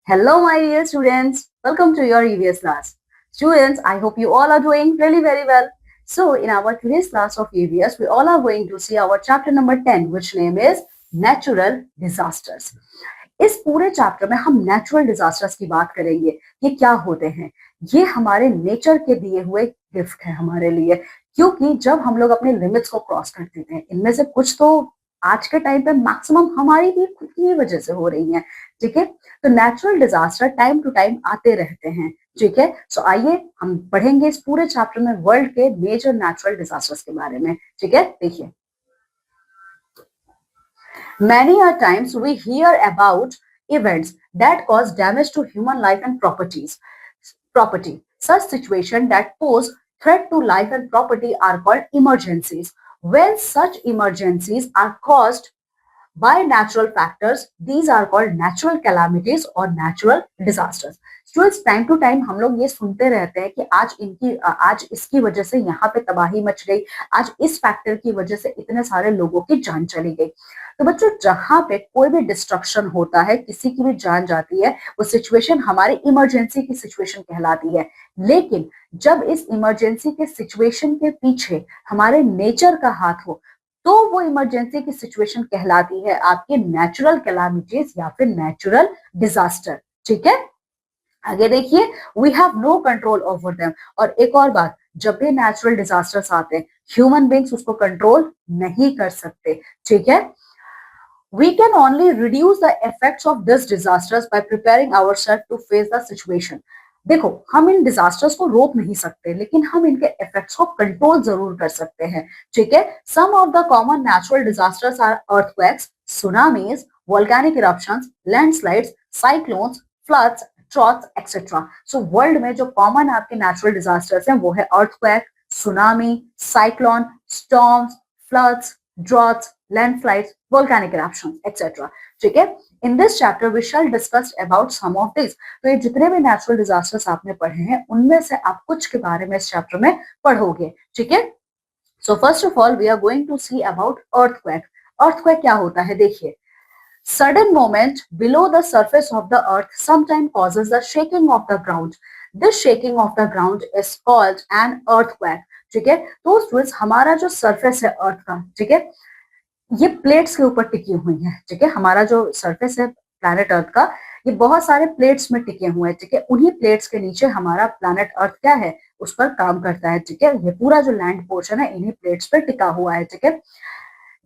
Hello, my dear students. Welcome to your EVS class. Students, I hope you all are doing really very well. So, in our today's class of EVS, we all are going to see our chapter number 10, which name is Natural Disasters. इस पूरे chapter में हम natural disasters की बात करेंगे। ये क्या होते हैं? ये हमारे नेचर के दिए हुए गिफ्ट है हमारे लिए, क्योंकि जब हम लोग अपने लिमिट्स को क्रॉस कर देते हैं, इनमें से कुछ तो आज के टाइम पे मैक्सिमम हमारी भी खुद की वजह से हो रही है। ठीक है, तो natural disaster time to time आते रहते हैं। ठीक है, सो आइए हम पढ़ेंगे इस पूरे चैप्टर में वर्ल्ड के मेजर नेचुरल डिजास्टर्स के बारे में। ठीक है, देखिए, many a times we hear about events that cause damage to human life and property. Such situations that pose threat to life and property are called emergencies. When such emergencies are caused by natural factors, these are called natural calamities or natural disasters. Students, time to time हम लोग ये सुनते रहते हैं कि आज इसकी वजह से यहाँ पे तबाही मच गई, आज इस फैक्टर की वजह से इतने सारे लोगों की जान चली गई। तो बच्चों, जहां पे कोई भी डिस्ट्रक्शन होता है, किसी की भी जान जाती है, वो सिचुएशन हमारी इमरजेंसी की सिचुएशन कहलाती है। लेकिन जब इस इमरजेंसी के सिचुएशन के पीछे हमारे नेचर का हाथ हो, तो वो इमरजेंसी की सिचुएशन कहलाती है आपके नेचुरल कैलामिटीज या फिर नेचुरल डिजास्टर। ठीक है, आगे देखिए, we have no control over them. और एक और बात, जब भी नेचुरल डिजास्टर्स आते हैं, ह्यूमन बींग्स उसको कंट्रोल नहीं कर सकते। ठीक है, we can only reduce the effects of this disasters by preparing ourselves to face the situation. देखो, हम इन डिजास्टर्स को रोक नहीं सकते, लेकिन हम इनके इफेक्ट्स को कंट्रोल जरूर कर सकते हैं। ठीक है, some of the common natural disasters are earthquakes, tsunamis, volcanic eruptions, landslides, cyclones, floods, droughts etcetera. So world में जो कॉमन आपके नेचुरल डिजास्टर्स हैं वो है earthquake, tsunami, cyclone, storms, floods, droughts, landslides, volcanic eruptions, etc. ठीक है, in this chapter we shall discuss about some of this. तो ये जितने भी नेचुरल डिजास्टर्स आपने पढ़े हैं, उनमें से आप कुछ के बारे में इस चैप्टर में पढ़ोगे। ठीक है, so first of all we are going to see about earthquake. Earthquake क्या होता है? देखिए, sudden movement below the surface of the earth sometimes causes the shaking of the ground. This shaking of the ground is called an earthquake. ठीक है, तो students, हमारा जो surface है अर्थ का, ठीक है, ये प्लेट्स के ऊपर टिकी हुई है। ठीक है, हमारा जो सरफेस है प्लैनेट अर्थ का, ये बहुत सारे प्लेट्स में टिके हुए हैं। ठीक है, उन्हीं प्लेट्स के नीचे हमारा प्लैनेट अर्थ क्या है, उस पर काम करता है। ठीक है, ये पूरा जो लैंड पोर्शन है इन्हीं प्लेट्स पे टिका हुआ है। ठीक है,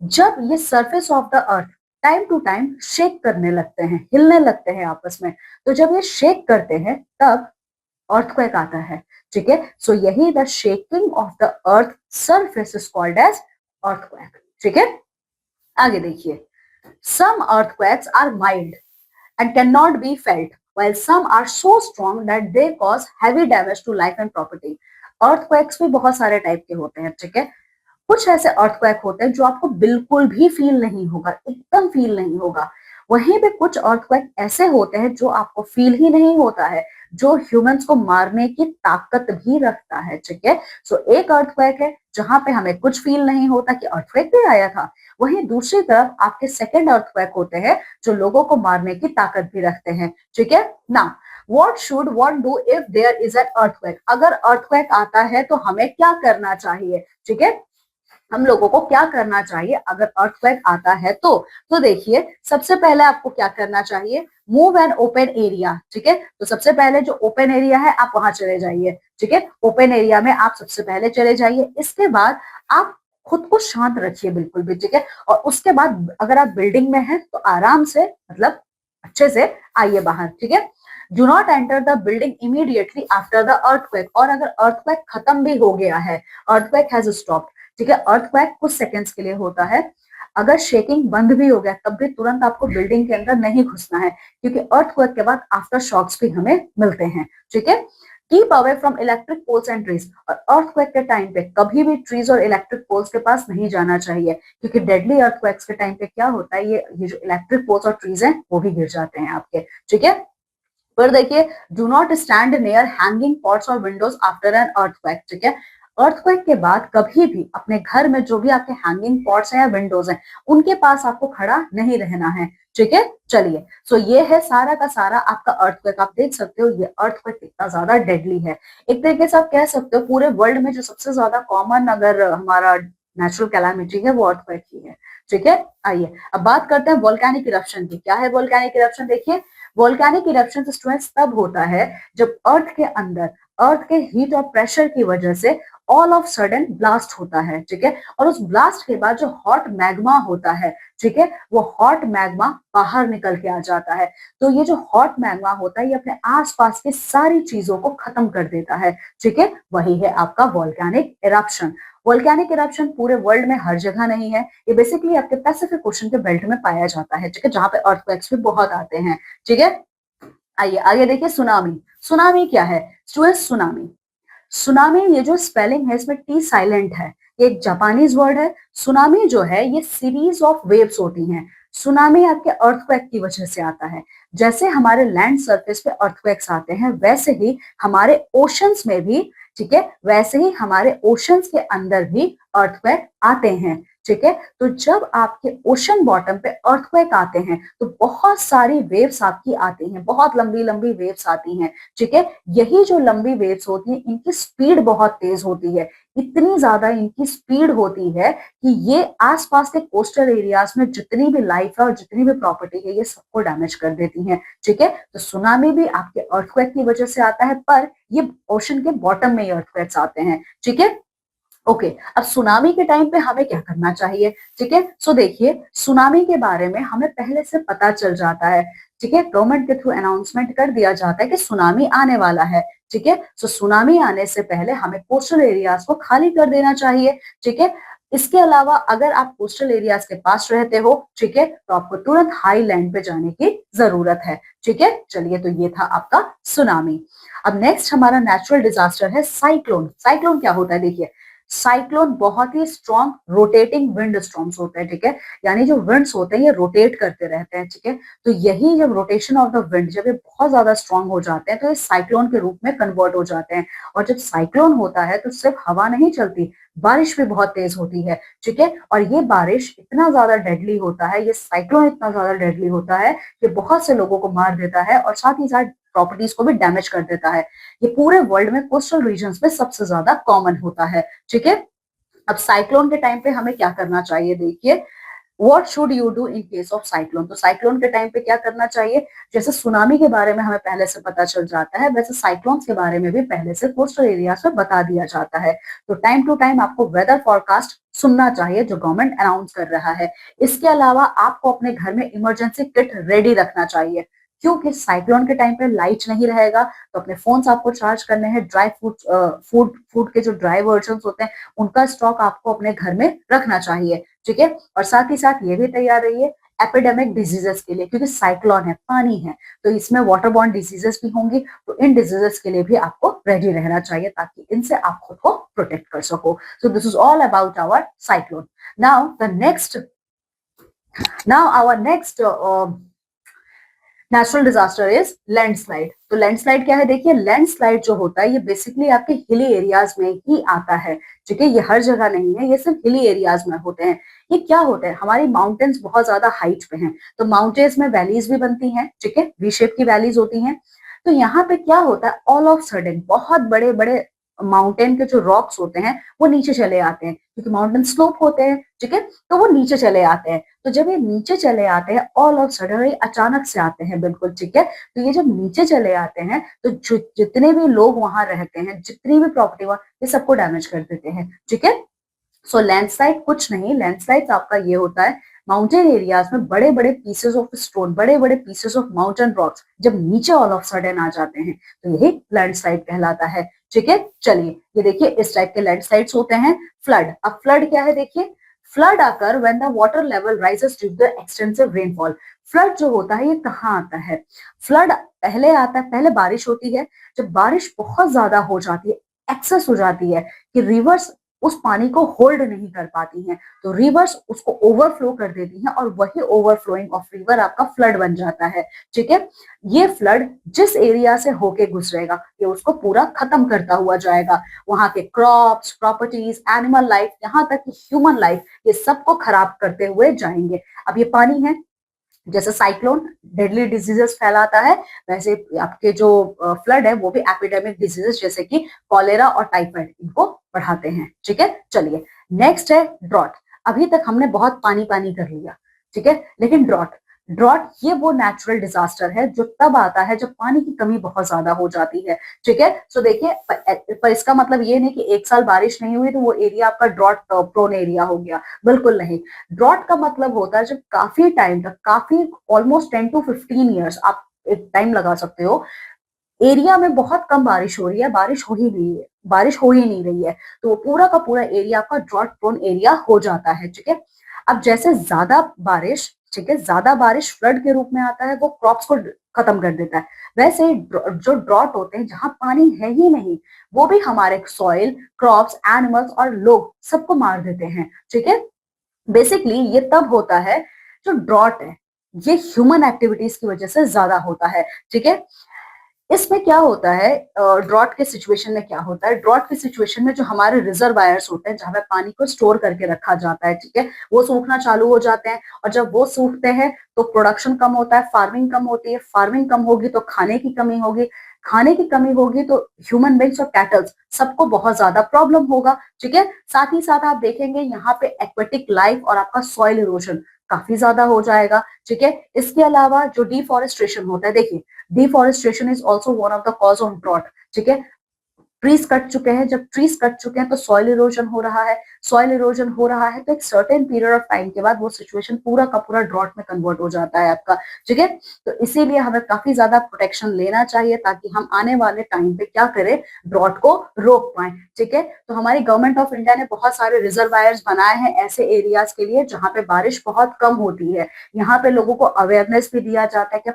जब ये surface of the earth time to time shake करने लगते हैं, हिलने लगते हैं आपस में, तो जब ये शेक करते हैं तब अर्थक्वेक आता है। ठीक है, सो यही the shaking of the earth surface is called as earthquake. ठीक है, आगे देखिए, some earthquakes are mild and cannot be felt, while some are so strong that they cause heavy damage to life and property. earthquakes भी बहुत सारे type के होते हैं। ठीक है, कुछ ऐसे अर्थक्वेक होते हैं जो आपको बिल्कुल भी फील नहीं होगा, एकदम फील नहीं होगा। वहीं पे कुछ अर्थक्वेक ऐसे होते हैं जो आपको फील ही नहीं होता है, जो ह्यूमंस को मारने की ताकत भी रखता है। ठीक है, सो एक अर्थक्वेक है जहां पे हमें कुछ फील नहीं होता कि अर्थक्वेक भी आया था। वहीं दूसरी तरफ आपके सेकेंड अर्थक्वेक होते हैं जो लोगों को मारने की ताकत भी रखते हैं। ठीक है ना, What should one do if there is an earthquake? अगर अर्थक्वेक आता है तो हमें क्या करना चाहिए? ठीक है, हम लोगों को क्या करना चाहिए अगर अर्थक्वेक आता है तो देखिए, सबसे पहले आपको क्या करना चाहिए, मूव एन ओपन एरिया। ठीक है, तो सबसे पहले जो ओपन एरिया है आप वहां चले जाइए। ठीक है, ओपन एरिया में आप सबसे पहले चले जाइए। इसके बाद आप खुद को शांत रखिए बिल्कुल भी। ठीक है, और उसके बाद अगर आप बिल्डिंग में हैं तो आराम से, मतलब अच्छे से आइए बाहर। ठीक है, do not enter the building immediately after the earthquake. और अगर अर्थक्वेक खत्म भी हो गया है, अर्थक्वेक हैज स्टॉप्ड, ठीक है, अर्थक्वेक कुछ सेकंड्स के लिए होता है, अगर शेकिंग बंद भी हो गया तब भी तुरंत आपको बिल्डिंग के अंदर नहीं घुसना है, क्योंकि अर्थक्वेक के बाद आफ्टर शॉक्स भी हमें मिलते हैं। ठीक है, keep away from electric poles and trees. और अर्थक्वेक के टाइम पे कभी भी ट्रीज और इलेक्ट्रिक पोल्स के पास नहीं जाना चाहिए, क्योंकि डेडली अर्थक्वेक्स के टाइम पे क्या होता है, ये जो इलेक्ट्रिक पोल्स और ट्रीज हैं वो भी गिर जाते हैं आपके। ठीक है, पर देखिए, do not stand near hanging pots और विंडोज आफ्टर एन अर्थक्वेक। ठीक है, अर्थक्वेक के बाद कभी भी अपने घर में जो भी आपके हैंगिंग पॉट्स हैं या विंडोज हैं, उनके पास आपको खड़ा नहीं रहना है, ठीक है। चलिए, सो ये है सारा का सारा आपका अर्थक्वेक। आप देख सकते हो ये अर्थक्वेक कितना ज्यादा डेडली है। एक तरीके से आप कह सकते हो पूरे वर्ल्ड में जो सबसे ज्यादा कॉमन अगर हमारा नेचुरल कैलामिटी है वो अर्थक्वेक ही है, ठीक है। आइए अब बात करते हैं वोल्केनिक इरप्शन की। क्या है वोल्केनिक इरप्शन? देखिए, वोल्केनिक इरप्शन स्ट्रेस तब होता है जब अर्थ के अंदर अर्थ के हीट और प्रेशर की वजह से ऑल ऑफ सडन ब्लास्ट होता है, ठीक है। और उस ब्लास्ट के बाद जो हॉट मैग्मा होता है, ठीक है, वो हॉट मैग्मा बाहर निकल के आ जाता है। तो ये जो हॉट मैग्मा होता है ये अपने आसपास के सारी चीजों को खत्म कर देता है, ठीक है। वही है आपका वोल्केनिक इरप्शन। वोल्केनिक इरप्शन पूरे वर्ल्ड में हर जगह नहीं है, ये बेसिकली आपके पैसिफिक ओशन के बेल्ट में पाया जाता है, ठीक है, जहां पे अर्थक्वेक्स भी बहुत आते हैं, ठीक है। आइए आगे देखिए सुनामी। सुनामी क्या है? सुनामी। सुनामी ये जो स्पेलिंग है इसमें टी साइलेंट है, ये एक जापानीज वर्ड है। सुनामी जो है ये सीरीज ऑफ वेव्स होती हैं। सुनामी आपके अर्थक्वेक की वजह से आता है। जैसे हमारे लैंड सरफेस पे अर्थक्वेक्स आते हैं वैसे ही हमारे ओशंस में भी, ठीक है, वैसे ही हमारे ओशंस के अंदर भी अर्थक्वेक आते हैं, ठीक है। तो जब आपके ओशन बॉटम पे अर्थक्वेक आते हैं तो बहुत सारी वेव्स आपकी आती हैं, बहुत लंबी लंबी वेव्स आती हैं, ठीक है। यही जो लंबी वेव्स होती हैं इनकी स्पीड बहुत तेज होती है, इतनी ज्यादा इनकी स्पीड होती है कि ये आसपास के कोस्टल एरियाज में जितनी भी लाइफ है और जितनी भी प्रॉपर्टी है ये सबको डैमेज कर देती हैं, ठीक है। तो सुनामी भी आपके अर्थक्वेक की वजह से आता है, पर ये ओशन के बॉटम में ही अर्थक्वेक्स आते हैं, ठीक है। ओके, अब सुनामी के टाइम पे हमें क्या करना चाहिए, ठीक है। सो देखिए, सुनामी के बारे में हमें पहले से पता चल जाता है, ठीक है। गवर्नमेंट के थ्रू अनाउंसमेंट कर दिया जाता है कि सुनामी आने वाला है, ठीक है। सो सुनामी आने से पहले हमें कोस्टल एरियाज को खाली कर देना चाहिए, ठीक है। इसके अलावा अगर आप कोस्टल एरियाज के पास रहते हो, ठीक है, तो आपको तुरंत हाई लैंड पे जाने की जरूरत है, ठीक है। चलिए, तो ये था आपका सुनामी। अब नेक्स्ट हमारा नेचुरल डिजास्टर है साइक्लोन। साइक्लोन क्या होता है? देखिए, साइक्लोन बहुत ही स्ट्रॉन्ग रोटेटिंग विंड स्टॉर्म्स होते हैं, ठीक है। यानी जो विंड्स होते हैं ये रोटेट करते रहते हैं, ठीक है। तो यही जब रोटेशन ऑफ द विंड जब ये बहुत ज्यादा स्ट्रॉन्ग हो जाते हैं तो ये साइक्लोन के रूप में कन्वर्ट हो जाते हैं। और जब साइक्लोन होता है तो सिर्फ हवा नहीं चलती, बारिश भी बहुत तेज होती है, ठीक है। और ये बारिश इतना ज्यादा डेडली होता है, ये साइक्लोन इतना ज्यादा डेडली होता है कि बहुत से लोगों को मार देता है और साथ ही साथ प्रॉपर्टीज को भी डैमेज कर देता है। ये पूरे वर्ल्ड में कोस्टल रीजन्स में सबसे ज्यादा कॉमन होता है, ठीक है। अब साइक्लोन के टाइम पे हमें क्या करना चाहिए? देखिए, what should you do in case of cyclone. तो साइक्लोन के टाइम पे क्या करना चाहिए? जैसे सुनामी के बारे में हमें पहले से पता चल जाता है, वैसे साइक्लोन के बारे में भी पहले से कोस्टल एरियाज में बता दिया जाता है। तो टाइम टू टाइम आपको वेदर फोरकास्ट सुनना चाहिए जो गवर्नमेंट अनाउंस कर रहा है। इसके अलावा आपको अपने घर में इमरजेंसी किट रेडी रखना चाहिए, क्योंकि साइक्लोन के टाइम पे लाइट नहीं रहेगा तो अपने फोन्स आपको चार्ज करने हैं। ड्राई फूड के जो ड्राई वर्जन होते हैं उनका स्टॉक आपको अपने घर में रखना चाहिए, ठीक है। और साथ ही साथ ये भी तैयार रहिए एपिडेमिक डिजीजेस के लिए, क्योंकि साइक्लोन है, पानी है, तो इसमें वाटर बॉर्न डिजीजेस भी होंगी। तो इन डिजीजेस के लिए भी आपको रेडी रहना चाहिए ताकि इनसे आप खुद को प्रोटेक्ट कर सको। So this is all about our cyclone. Now our next natural disaster is landslide. तो लैंडस्लाइड क्या है? देखिए, लैंडस्लाइड जो होता है ये बेसिकली आपके हिली एरियाज में ही आता है, ठीक है। ये हर जगह नहीं है, ये सिर्फ हिली एरियाज में होते हैं। ये क्या होता है? हमारी माउंटेन्स बहुत ज्यादा हाइट पे हैं, तो माउंटेन्स में वैलीज भी बनती हैं, ठीक है, वी शेप की वैलीज होती हैं। तो यहाँ पे क्या होता है, ऑल ऑफ सडन बहुत बड़े बड़े माउंटेन के जो रॉक्स होते हैं वो नीचे चले आते हैं, क्योंकि माउंटेन स्लोप होते हैं, ठीक है। तो वो नीचे चले आते हैं। तो जब ये नीचे चले आते हैं ऑल ऑफ सडन, ये अचानक से आते हैं, बिल्कुल, ठीक है। तो ये जब नीचे चले आते हैं तो जितने भी लोग वहां रहते हैं, जितनी भी प्रॉपर्टी वहां, ये सबको डैमेज कर देते हैं, ठीक है। सो लैंडस्लाइड कुछ नहीं, लैंडस्लाइड आपका ये होता है माउंटेन एरियाज में बड़े बड़े पीसेस ऑफ स्टोन, बड़े बड़े पीसेस ऑफ माउंटेन रॉक्स जब नीचे ऑल ऑफ सडन आ जाते हैं तो यही लैंडस्लाइड कहलाता है, ठीक है। चलिए, ये देखिए इस टाइप के लैंडस्लाइड्स होते हैं। फ्लड, अब फ्लड क्या है? देखिए, फ्लड आकर when the water level rises due to the extensive rainfall. Flood जो होता है ये कहाँ आता है? फ्लड पहले आता है, पहले बारिश होती है, जब बारिश बहुत ज्यादा हो जाती है, एक्सेस हो जाती है कि रिवर्स उस पानी को होल्ड नहीं कर पाती हैं, तो रिवर्स उसको ओवरफ्लो कर देती हैं और वही ओवरफ्लोइंग ऑफ रिवर आपका फ्लड बन जाता है। ठीक है, ये फ्लड जिस एरिया से होके गुजरेगा ये उसको पूरा खत्म करता हुआ जाएगा, वहां के क्रॉप्स, प्रॉपर्टीज, एनिमल लाइफ, यहाँ तक कि ह्यूमन लाइफ, ये सबको खराब करते हुए जाएंगे। अब ये पानी है, जैसे साइक्लोन डेडली डिजीजेस फैलाता है, वैसे आपके जो फ्लड है वो भी एपिडेमिक डिजीजेस जैसे कि कॉलेरा और टाइफाइड इनको बढ़ाते हैं। ठीक है, चलिए नेक्स्ट है ड्रॉट। अभी तक हमने बहुत पानी पानी कर लिया, ठीक है, लेकिन ड्रॉट, ड्रॉट ये वो नेचुरल डिजास्टर है जो तब आता है जब पानी की कमी बहुत ज्यादा हो जाती है। ठीक है, सो देखिए पर इसका मतलब ये नहीं कि एक साल बारिश नहीं हुई तो वो एरिया आपका ड्रॉट प्रोन एरिया हो गया, बिल्कुल नहीं। ड्रॉट का मतलब होता है जब काफी टाइम तक, काफी ऑलमोस्ट 10 to 15 ईयर्स आप एक टाइम लगा सकते हो, एरिया में बहुत कम बारिश हो रही है, बारिश हो ही नहीं है, बारिश हो ही नहीं रही है, तो वो पूरा का पूरा एरिया आपका ड्रॉट प्रोन एरिया हो जाता है। ठीक है, अब जैसे ज्यादा बारिश, ठीक है, ज्यादा बारिश फ्लड के रूप में आता है, वो क्रॉप्स को खत्म कर देता है। वैसे जो ड्रॉट होते हैं जहां पानी है ही नहीं, वो भी हमारे सॉइल, क्रॉप्स, एनिमल्स और लोग सबको मार देते हैं। ठीक है, बेसिकली ये तब होता है जो ड्रॉट है ये ह्यूमन एक्टिविटीज की वजह से ज्यादा होता है। ठीक है, इसमें क्या होता है, ड्रॉट के सिचुएशन में क्या होता है, ड्रॉट के सिचुएशन में जो हमारे रिजर्वायर्स होते हैं जहां पे पानी को स्टोर करके रखा जाता है, ठीक है, वो सूखना चालू हो जाते हैं, और जब वो सूखते हैं तो प्रोडक्शन कम होता है, फार्मिंग कम होती है, फार्मिंग कम होगी तो खाने की कमी होगी, खाने की कमी होगी तो ह्यूमन बींग्स और कैटल्स सबको बहुत ज्यादा प्रॉब्लम होगा। ठीक है, साथ ही साथ आप देखेंगे यहाँ पे एक्वेटिक लाइफ और आपका सॉइल इरोजन काफी ज्यादा हो जाएगा। ठीक है, इसके अलावा जो डिफॉरेस्ट्रेशन होता है, देखिए deforestation is also one of the cause of drought. ठीक है, ट्रीज कट चुके हैं, जब ट्रीज कट चुके हैं तो सॉइल इरोजन हो रहा है, सॉइल इरोजन हो रहा है तो एक सर्टेन पीरियड ऑफ टाइम के बाद वो सिचुएशन पूरा का पूरा ड्रॉट में कन्वर्ट हो जाता है आपका। ठीक है, तो इसीलिए हमें काफी ज्यादा प्रोटेक्शन लेना चाहिए ताकि हम आने वाले टाइम पे क्या करें, ड्रॉट को रोक पाए। ठीक है, तो हमारी गवर्नमेंट ऑफ इंडिया ने बहुत सारे रिजर्वायर्स बनाए हैं ऐसे एरियाज के लिए जहां पे बारिश बहुत कम होती है, यहाँ पे लोगों को अवेयरनेस भी दिया जाता है कि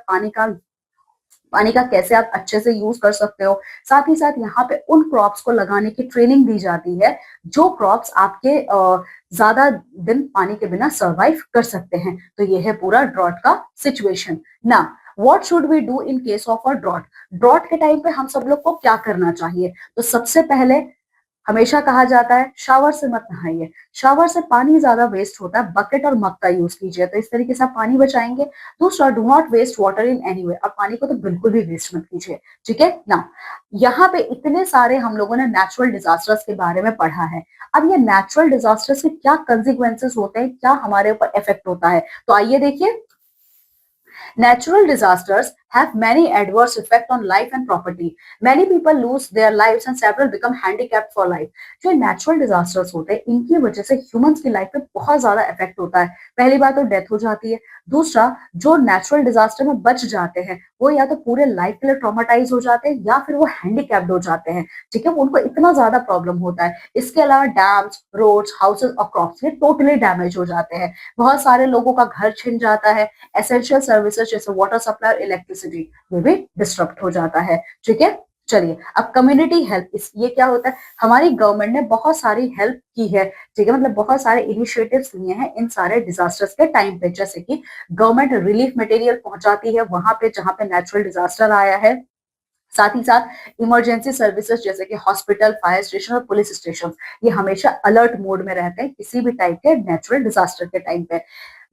पानी का कैसे आप अच्छे से यूज कर सकते हो। साथ ही साथ यहाँ पे उन क्रॉप्स को लगाने की ट्रेनिंग दी जाती है जो क्रॉप्स आपके ज्यादा दिन पानी के बिना सरवाइव कर सकते हैं। तो ये है पूरा ड्रॉट का सिचुएशन ना। What should we do in case of a drought, drought के टाइम पे हम सब लोग को क्या करना चाहिए, तो सबसे पहले हमेशा कहा जाता है शावर से मत नहाइए, शावर से पानी ज्यादा वेस्ट होता है, बकेट और मग का यूज कीजिए, तो इस तरीके से आप पानी बचाएंगे। दूसरा, do not waste water in any way, और पानी को तो बिल्कुल भी वेस्ट मत कीजिए। ठीक है ना, यहाँ पे इतने सारे हम लोगों ने नेचुरल डिजास्टर्स के बारे में पढ़ा है। अब ये नेचुरल डिजास्टर्स के क्या कंसिक्वेंसेस होते हैं, क्या हमारे ऊपर इफेक्ट होता है, तो आइए देखिए। Natural disasters have many adverse effects on life and property. Many people lose their lives and several become handicapped for life. जो नेचुरल डिजास्टर्स होते हैं इनकी वजह से ह्यूमंस की लाइफ पे बहुत ज्यादा इफेक्ट होता है। पहली बात तो डेथ हो जाती है। दूसरा, जो नेचुरल डिजास्टर में बच जाते हैं वो या तो पूरे लाइफ के लिए ट्रॉमेटाइज हो जाते हैं या फिर वो हैंडीकैप्ड हो जाते हैं। ठीक है, उनको इतना ज्यादा प्रॉब्लम होता है। इसके अलावा डैम्स, रोड्स, हाउसेस और क्रॉप्स ये टोटली डैमेज हो जाते हैं। बहुत सारे लोगों का घर छिन जाता है। एसेंशियल सर्विसेज जैसे वाटर सप्लाई और इलेक्ट्रिसिटी ये भी डिस्टर्ब हो जाता है। ठीक है, चलिए अब कम्युनिटी हेल्प, इस ये क्या होता है, हमारी गवर्नमेंट ने बहुत सारी हेल्प की है। ठीक है, मतलब बहुत सारे इनिशिएटिव्स लिए हैं इन सारे डिजास्टर्स के टाइम पे, जैसे कि गवर्नमेंट रिलीफ मटेरियल पहुंचाती है वहां पे जहां पे नेचुरल डिजास्टर आया है। साथ ही साथ इमरजेंसी सर्विसेज जैसे कि हॉस्पिटल, फायर स्टेशन और पुलिस स्टेशन ये हमेशा अलर्ट मोड में रहते हैं किसी भी टाइप के नेचुरल डिजास्टर के टाइम पे।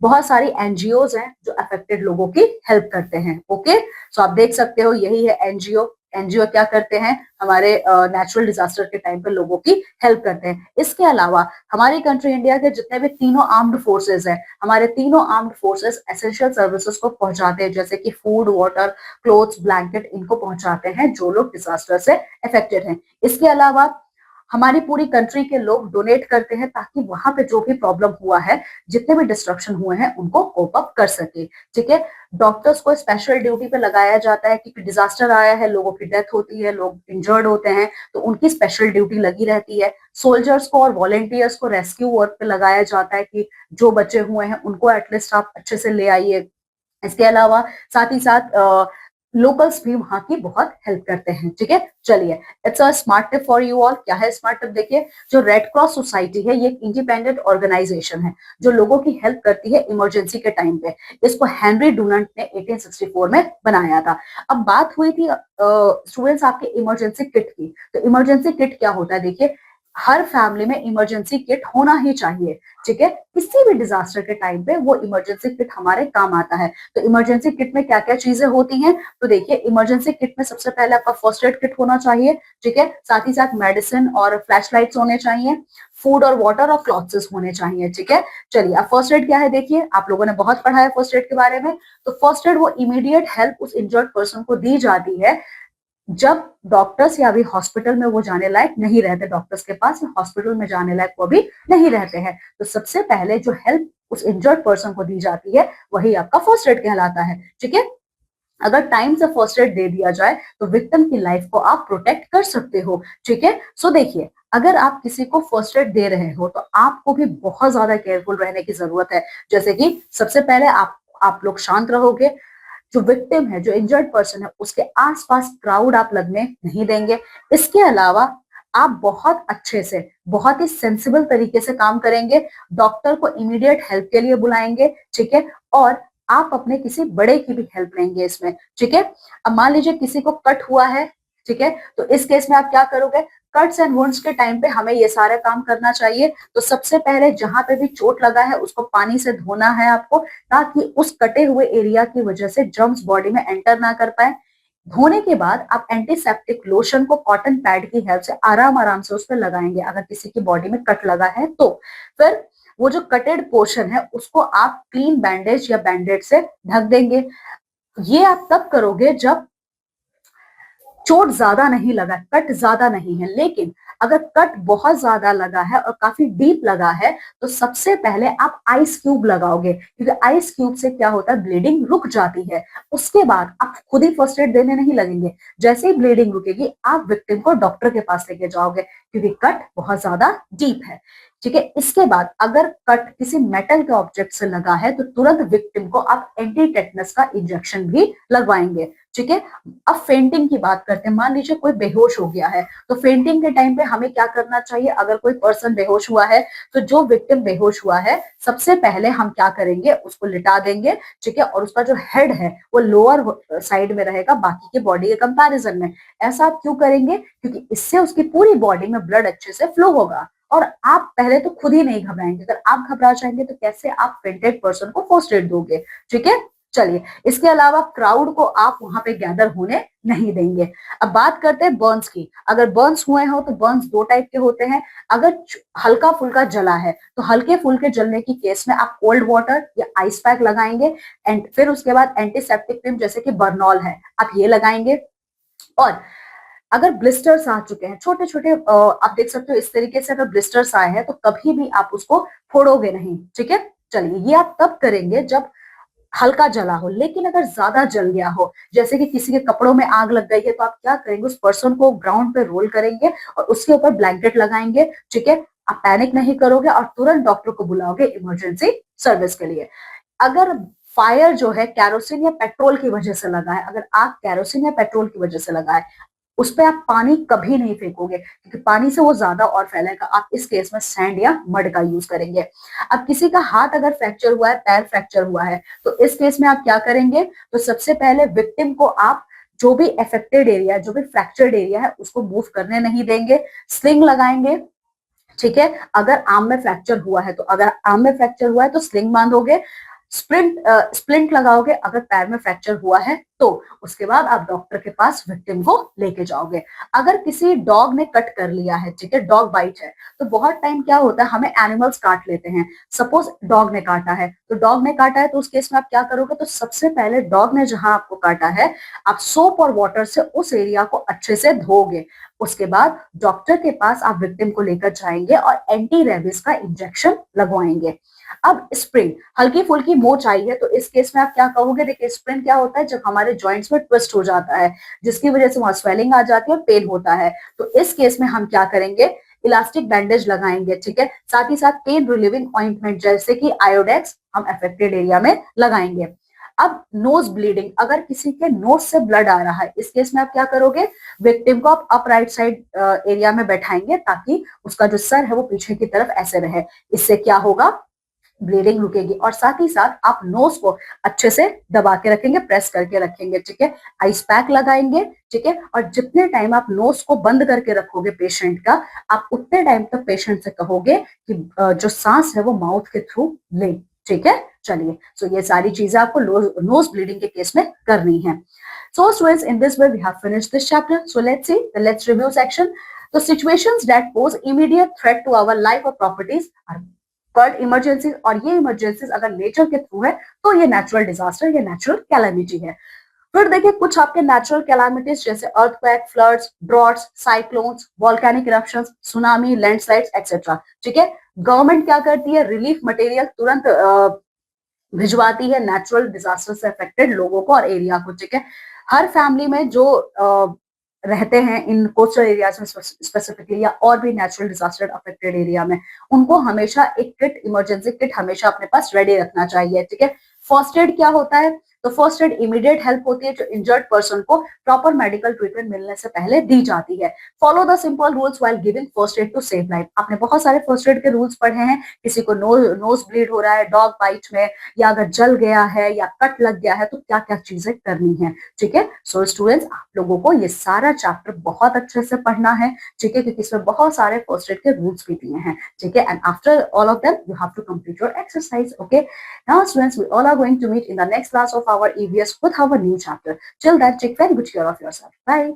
बहुत सारी एनजीओज हैं जो अफेक्टेड लोगों की हेल्प करते हैं। ओके, सो आप देख सकते हो यही है एनजीओ। एनजीओ क्या करते हैं, हमारे नेचुरल डिजास्टर के टाइम पे लोगों की हेल्प करते हैं। इसके अलावा हमारी कंट्री इंडिया के जितने भी तीनों आर्म्ड फोर्सेस हैं, हमारे तीनों आर्म्ड फोर्सेस एसेंशियल सर्विसेज को पहुंचाते हैं, जैसे कि फूड, वाटर, क्लोथ्स, ब्लैंकेट इनको पहुंचाते हैं जो लोग डिजास्टर से अफेक्टेड हैं। इसके अलावा हमारी पूरी कंट्री के लोग डोनेट करते हैं ताकि वहां पे जो भी प्रॉब्लम हुआ है, जितने भी डिस्ट्रक्शन हुए हैं उनको कोप अप कर सके। ठीक है, डॉक्टर्स को स्पेशल ड्यूटी पे लगाया जाता है क्योंकि डिजास्टर आया है, लोगों की डेथ होती है, लोग इंजर्ड होते हैं, तो उनकी स्पेशल ड्यूटी लगी रहती है। सोल्जर्स को और वॉलेंटियर्स को रेस्क्यू वर्क पे लगाया जाता है कि जो बचे हुए हैं उनको एटलीस्ट आप अच्छे से ले आइए। इसके अलावा साथ ही साथ लोकल्स भी वहां की बहुत हेल्प करते हैं। ठीक है, चलिए, it's a smart tip for you all. क्या है स्मार्ट टिप? देखिए, जो रेड क्रॉस सोसाइटी है, ये एक इंडिपेंडेंट ऑर्गेनाइजेशन है जो लोगों की हेल्प करती है इमरजेंसी के टाइम पे। इसको हेनरी डुनंट ने 1864 में बनाया था। अब बात हुई थी स्टूडेंट्स आपके इमरजेंसी किट की। तो इमरजेंसी किट क्या होता है? देखिए, हर फैमिली में इमरजेंसी किट होना ही चाहिए। ठीक है, किसी भी डिजास्टर के टाइम पे वो इमरजेंसी किट हमारे काम आता है। तो इमरजेंसी किट में क्या क्या चीजें होती हैं? तो देखिए, इमरजेंसी किट में सबसे पहले आपका फर्स्ट एड किट होना चाहिए। ठीक है, साथ ही साथ मेडिसिन और फ्लैश लाइट्स होने चाहिए, फूड और वाटर और क्लॉथ्स होने चाहिए। ठीक है, चलिए, अब फर्स्ट एड क्या है? देखिए, आप लोगों ने बहुत पढ़ा है फर्स्ट एड के बारे में। तो फर्स्ट एड वो इमीडिएट हेल्प उस इंजर्ड पर्सन को दी जाती है जब डॉक्टर्स या अभी हॉस्पिटल में वो जाने लायक नहीं रहते, डॉक्टर्स के पास या हॉस्पिटल में जाने लायक वो भी नहीं रहते हैं। तो सबसे पहले जो हेल्प उस इंजर्ड पर्सन को दी जाती है वही आपका फर्स्ट एड कहलाता है। ठीक है, अगर टाइम से फर्स्ट एड दे दिया जाए तो विक्टिम की लाइफ को आप प्रोटेक्ट कर सकते हो। ठीक है, सो देखिए, अगर आप किसी को फर्स्ट एड दे रहे हो तो आपको भी बहुत ज्यादा केयरफुल रहने की जरूरत है। जैसे कि सबसे पहले आप लोग शांत रहोगे, जो विक्टिम है, जो इंजर्ड पर्सन है, उसके आसपास क्राउड आप लगने नहीं देंगे। इसके अलावा आप बहुत अच्छे से, बहुत ही सेंसिबल तरीके से काम करेंगे, डॉक्टर को इमीडिएट हेल्प के लिए बुलाएंगे। ठीक है, और आप अपने किसी बड़े की भी हेल्प लेंगे इसमें। ठीक है, अब मान लीजिए किसी को कट हुआ है। ठीक है, तो इस केस में आप क्या करोगे? कट्स एंड वुंड्स के टाइम पे हमें ये सारा काम करना चाहिए। तो सबसे पहले जहां पे भी चोट लगा है उसको पानी से धोना है आपको, ताकि उस कटे हुए एरिया की वजह से जर्म्स बॉडी में एंटर ना कर पाए। धोने के बाद आप एंटीसेप्टिक लोशन को कॉटन पैड की हेल्प से आराम आराम से उस पर लगाएंगे, अगर किसी की बॉडी में कट लगा है तो। फिर वो जो कटेड पोर्शन है उसको आप क्लीन बैंडेज या बैंडेड से ढक देंगे। ये आप तब करोगे जब चोट ज्यादा नहीं लगा, कट ज्यादा नहीं है। लेकिन अगर कट बहुत ज्यादा लगा है और काफी डीप लगा है तो सबसे पहले आप आइस क्यूब लगाओगे, क्योंकि आइस क्यूब से क्या होता है, ब्लीडिंग रुक जाती है। उसके बाद आप खुद ही फर्स्ट एड देने नहीं लगेंगे। जैसे ही ब्लीडिंग रुकेगी आप विक्टिम को डॉक्टर के पास लेके जाओगे, क्योंकि कट बहुत ज्यादा डीप है। ठीक है, इसके बाद अगर कट किसी मेटल के ऑब्जेक्ट से लगा है तो तुरंत विक्टिम को आप एंटी टेटनस का इंजेक्शन भी लगवाएंगे। ठीक है, अब फेंटिंग की बात करते हैं। मान लीजिए कोई बेहोश हो गया है, तो फेंटिंग के टाइम पे हमें क्या करना चाहिए? अगर कोई पर्सन बेहोश हुआ है तो जो विक्टिम बेहोश हुआ है सबसे पहले हम क्या करेंगे? उसको लिटा देंगे। ठीक है, और उसका जो हेड है वो लोअर साइड में रहेगा बाकी के बॉडी के कंपैरिजन में। ऐसा आप क्यों करेंगे? क्योंकि इससे उसकी पूरी बॉडी में ब्लड अच्छे से फ्लो होगा और आप पहले तो खुद ही नहीं घबराएंगे। अगर आप घबरा जाएंगे तो कैसे आप फेंटेड पर्सन को फर्स्ट एड दोगे? ठीक है, चलिए, इसके अलावा क्राउड को आप वहां पे गैदर होने नहीं देंगे। अब बात करते हैं बर्न्स की। अगर बर्न्स हुए हो तो बर्न्स दो टाइप के होते हैं। अगर हल्का फुल्का जला है तो हल्के फुल्के जलने की केस में आप कोल्ड वाटर या आइस पैक लगाएंगे, एंड फिर उसके बाद एंटीसेप्टिक क्रीम जैसे कि बर्नॉल है आप ये लगाएंगे। और अगर ब्लिस्टर्स आ चुके हैं छोटे छोटे, आप देख सकते हो इस तरीके से, अगर ब्लिस्टर्स आए हैं तो कभी भी आप उसको फोड़ोगे नहीं। ठीक है, चलिए, ये आप तब करेंगे जब हल्का जला हो। लेकिन अगर ज्यादा जल गया हो, जैसे कि किसी के कपड़ों में आग लग गई है, तो आप क्या करेंगे? उस पर्सन को ग्राउंड पे रोल करेंगे और उसके ऊपर ब्लैंकेट लगाएंगे। ठीक है, आप पैनिक नहीं करोगे और तुरंत डॉक्टर को बुलाओगे इमरजेंसी सर्विस के लिए। अगर फायर जो है कैरोसिन या पेट्रोल की वजह से लगा है, अगर आग कैरोसिन या पेट्रोल की वजह से लगा है, उस पर आप पानी कभी नहीं फेंकोगे, क्योंकि पानी से वो ज्यादा और फैलेगा। आप इस केस में सैंड या मड का यूज करेंगे। अब किसी का हाथ अगर फ्रैक्चर हुआ है, पैर फ्रैक्चर हुआ है, तो इस केस में आप क्या करेंगे? तो सबसे पहले विक्टिम को आप जो भी अफेक्टेड एरिया, जो भी फ्रैक्चर्ड एरिया है उसको मूव करने नहीं देंगे, स्लिंग लगाएंगे। ठीक है, अगर आर्म में फ्रैक्चर हुआ है, तो अगर आर्म में फ्रैक्चर हुआ है तो स्लिंग बांधोगे, स्प्लिंट लगाओगे। अगर पैर में फ्रैक्चर हुआ है तो उसके बाद आप डॉक्टर के पास विक्टिम को लेके जाओगे। अगर किसी डॉग ने कट कर लिया है, ठीक है, डॉग बाइट है, तो बहुत टाइम क्या होता है, हमें एनिमल्स काट लेते हैं। सपोज डॉग ने काटा है, तो डॉग ने काटा है तो उस केस में आप क्या करोगे? तो सबसे पहले डॉग ने जहां आपको काटा है आप सोप और वाटर से उस एरिया को अच्छे से धोगे। उसके बाद डॉक्टर के पास आप विक्टिम को लेकर जाएंगे और एंटी रेबिस का इंजेक्शन लगवाएंगे। अब स्प्रिंग, हल्की फुल्की मोच आई है तो इस केस में आप क्या कहोगे? देखिए, स्प्रिंग क्या होता है? जब हमारे जॉइंट्स में ट्विस्ट हो जाता है, जिसकी वजह से वहां स्वेलिंग आ जाती है और पेन होता है, तो इस केस में हम क्या करेंगे? इलास्टिक बैंडेज लगाएंगे। ठीक है, साथ ही साथ पेन रिलीविंग ऑइंटमेंट जैसे कि आयोडेक्स हम अफेक्टेड एरिया में लगाएंगे। अब नोज ब्लीडिंग, अगर किसी के नोज से ब्लड आ रहा है, इस केस में आप क्या करोगे, विक्टिम को आप अपराइट साइड एरिया में बैठाएंगे ताकि उसका जो सर है वो पीछे की तरफ ऐसे रहे। इससे क्या होगा, ब्लीडिंग रुकेगी। और साथ ही साथ आप नोज को अच्छे से दबा के रखेंगे, प्रेस करके रखेंगे, ठीक है। आइस पैक लगाएंगे, ठीक है। और जितने टाइम आप नोज को बंद करके रखोगे पेशेंट का, आप उतने टाइम तक पेशेंट से कहोगे कि जो सांस है वो माउथ के थ्रू ले, ठीक है। चलिए, सो ये सारी चीजें आपको नोज ब्लीडिंग के केस में करनी है। So students, in this way we have finished this chapter. So let's see the let's review section. The situations that pose immediate threat to our life or properties are called emergencies, और ये emergencies अगर nature के through है तो ये natural disaster, ये natural calamity है। फिर देखिए कुछ आपके नेचुरल कैलामिटीज जैसे earthquake, floods, droughts, cyclones, volcanic eruptions, tsunami, landslides etcetera, ठीक है। गवर्नमेंट क्या करती है, रिलीफ मटेरियल तुरंत भिजवाती है नेचुरल डिजास्टर से अफेक्टेड लोगों को और एरिया को, ठीक है। हर फैमिली में जो रहते हैं इन कोस्टल एरियाज में स्पेसिफिकली, या और भी नेचुरल डिजास्टर अफेक्टेड एरिया में, उनको हमेशा एक किट, इमरजेंसी किट हमेशा अपने पास रेडी रखना चाहिए, ठीक है। फर्स्ट एड क्या होता है, तो फर्स्ट एड इमीडिएट हेल्प होती है जो इंजर्ड पर्सन को प्रॉपर मेडिकल ट्रीटमेंट मिलने से पहले दी जाती है। Follow the simple rules while giving first aid to save life. आपने बहुत सारे फर्स्ट एड के रूल्स पढ़े हैं, किसी को नोज ब्लीड हो रहा है डॉग बाइट में, या अगर जल गया है या कट लग गया है तो क्या क्या चीजें करनी है, ठीक है। सो स्टूडेंट्स, आप लोगों को ये सारा चैप्टर बहुत अच्छे से पढ़ना है, ठीक है, क्योंकि इसमें बहुत सारे फर्स्ट एड के रूल्स भी दिए हैं, ठीक है। And after all of them you have to complete your exercise, okay. Now students, we all are going to meet in the next class of our EVS with our new chapter. Till then, take very good care of yourself. Bye.